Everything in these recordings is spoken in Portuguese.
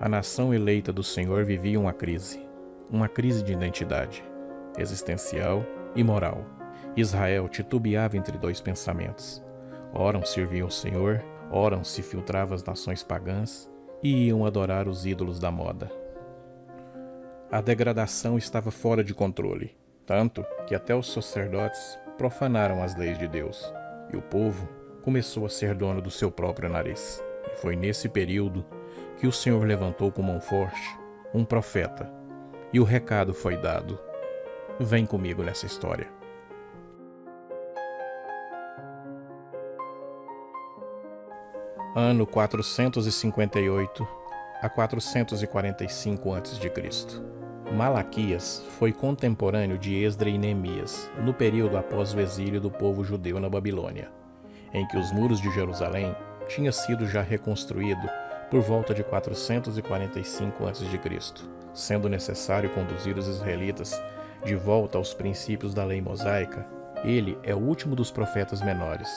A nação eleita do Senhor vivia uma crise de identidade, existencial e moral. Israel titubeava entre dois pensamentos. Ora serviam o Senhor, ora se filtravam as nações pagãs e iam adorar os ídolos da moda. A degradação estava fora de controle, tanto que até os sacerdotes profanaram as leis de Deus, e o povo começou a ser dono do seu próprio nariz. E foi nesse período que o Senhor levantou com mão forte um profeta, e o recado foi dado: vem comigo nessa história. Ano 458 a 445 a.C. Malaquias foi contemporâneo de Esdras e Neemias, no período após o exílio do povo judeu na Babilônia, em que os muros de Jerusalém tinham sido já reconstruídos por volta de 445 a.C., sendo necessário conduzir os israelitas de volta aos princípios da lei mosaica. Ele é o último dos profetas menores,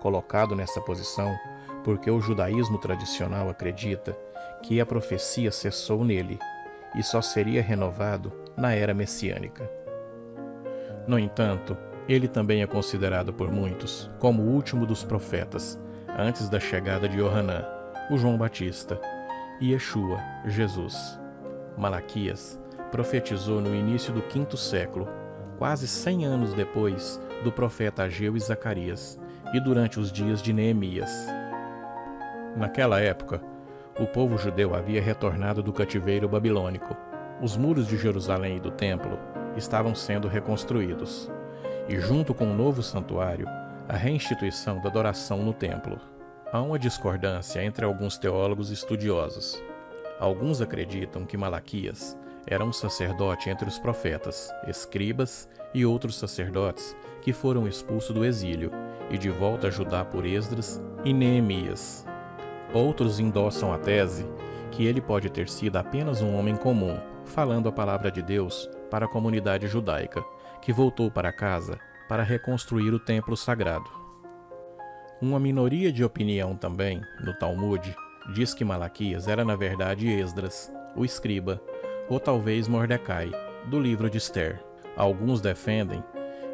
colocado nessa posição porque o judaísmo tradicional acredita que a profecia cessou nele e só seria renovado na era messiânica. No entanto, ele também é considerado por muitos como o último dos profetas, antes da chegada de Yohanan, o João Batista, e Yeshua, Jesus. Malaquias profetizou no início do V século, quase 100 anos depois do profeta Ageu e Zacarias, e durante os dias de Neemias. Naquela época, o povo judeu havia retornado do cativeiro babilônico. Os muros de Jerusalém e do templo estavam sendo reconstruídos, e junto com o novo santuário, a reinstituição da adoração no templo. Há uma discordância entre alguns teólogos estudiosos. Alguns acreditam que Malaquias era um sacerdote entre os profetas, escribas e outros sacerdotes que foram expulsos do exílio e de volta a Judá por Esdras e Neemias. Outros endossam a tese que ele pode ter sido apenas um homem comum, falando a palavra de Deus para a comunidade judaica, que voltou para casa para reconstruir o templo sagrado. Uma minoria de opinião também, no Talmud, diz que Malaquias era na verdade Esdras, o escriba, ou talvez Mordecai, do livro de Ester. Alguns defendem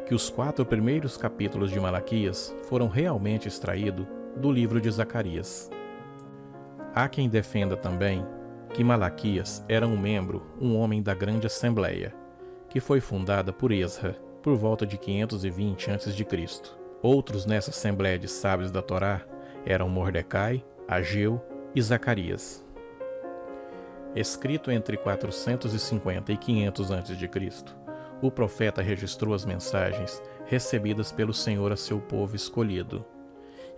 que os 4 primeiros capítulos de Malaquias foram realmente extraídos do livro de Zacarias. Há quem defenda também que Malaquias era um homem da grande assembleia, que foi fundada por Esra por volta de 520 a.C. Outros nessa assembleia de sábios da Torá eram Mordecai, Ageu e Zacarias. Escrito entre 450 e 500 a.C., o profeta registrou as mensagens recebidas pelo Senhor a seu povo escolhido,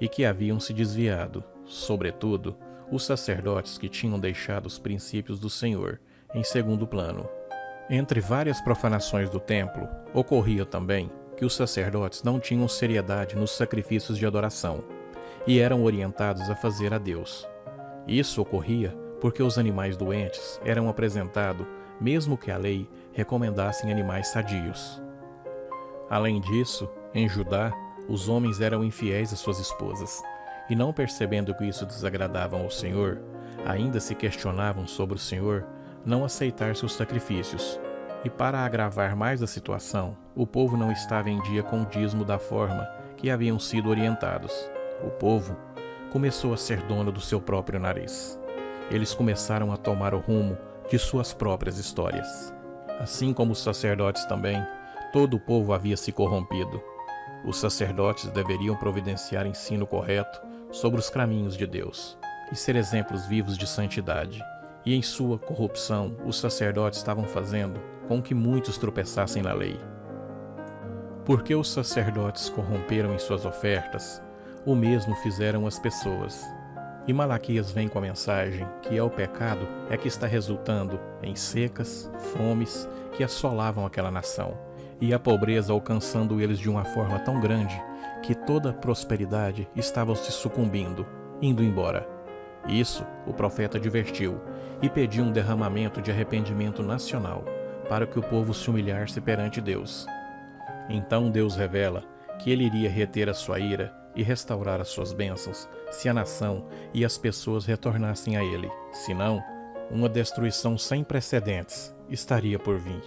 e que haviam se desviado, sobretudo, os sacerdotes que tinham deixado os princípios do Senhor em segundo plano. Entre várias profanações do templo, ocorria também que os sacerdotes não tinham seriedade nos sacrifícios de adoração e eram orientados a fazer a Deus. Isso ocorria porque os animais doentes eram apresentados mesmo que a lei recomendasse animais sadios. Além disso, em Judá, os homens eram infiéis às suas esposas, e não percebendo que isso desagradava ao Senhor, ainda se questionavam sobre o Senhor não aceitar seus sacrifícios. E para agravar mais a situação, o povo não estava em dia com o dízimo da forma que haviam sido orientados. O povo começou a ser dono do seu próprio nariz. Eles começaram a tomar o rumo de suas próprias histórias. Assim como os sacerdotes também, todo o povo havia se corrompido. Os sacerdotes deveriam providenciar ensino correto sobre os caminhos de Deus e ser exemplos vivos de santidade. E em sua corrupção, os sacerdotes estavam fazendo com que muitos tropeçassem na lei. Porque os sacerdotes corromperam em suas ofertas, o mesmo fizeram as pessoas. E Malaquias vem com a mensagem que o pecado é que está resultando em secas, fomes que assolavam aquela nação, e a pobreza alcançando eles de uma forma tão grande que toda a prosperidade estava se sucumbindo, indo embora. Isso o profeta advertiu e pediu um derramamento de arrependimento nacional para que o povo se humilhasse perante Deus. Então Deus revela que ele iria reter a sua ira e restaurar as suas bênçãos se a nação e as pessoas retornassem a ele. Senão, uma destruição sem precedentes estaria por vir.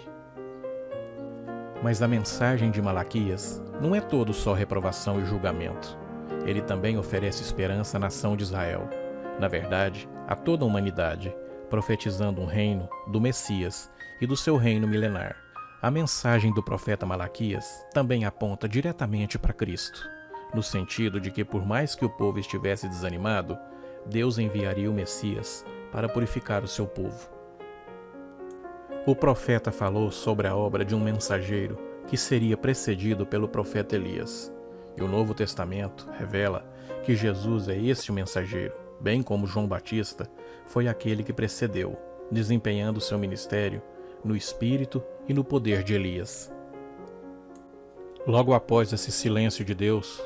Mas a mensagem de Malaquias não é todo só reprovação e julgamento. Ele também oferece esperança à nação de Israel, na verdade, a toda a humanidade, profetizando um reino do Messias e do seu reino milenar. A mensagem do profeta Malaquias também aponta diretamente para Cristo, no sentido de que, por mais que o povo estivesse desanimado, Deus enviaria o Messias para purificar o seu povo. O profeta falou sobre a obra de um mensageiro que seria precedido pelo profeta Elias. E o Novo Testamento revela que Jesus é esse o mensageiro, bem como João Batista foi aquele que precedeu, desempenhando seu ministério no espírito e no poder de Elias. Logo após esse silêncio de Deus,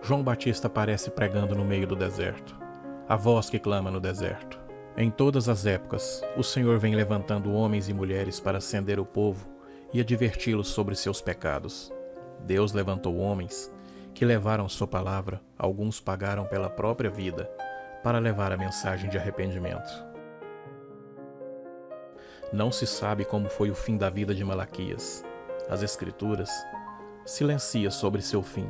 João Batista aparece pregando no meio do deserto, a voz que clama no deserto. Em todas as épocas, o Senhor vem levantando homens e mulheres para acender o povo e adverti-los sobre seus pecados. Deus levantou homens que levaram sua palavra, alguns pagaram pela própria vida, para levar a mensagem de arrependimento. Não se sabe como foi o fim da vida de Malaquias. As Escrituras silenciam sobre seu fim.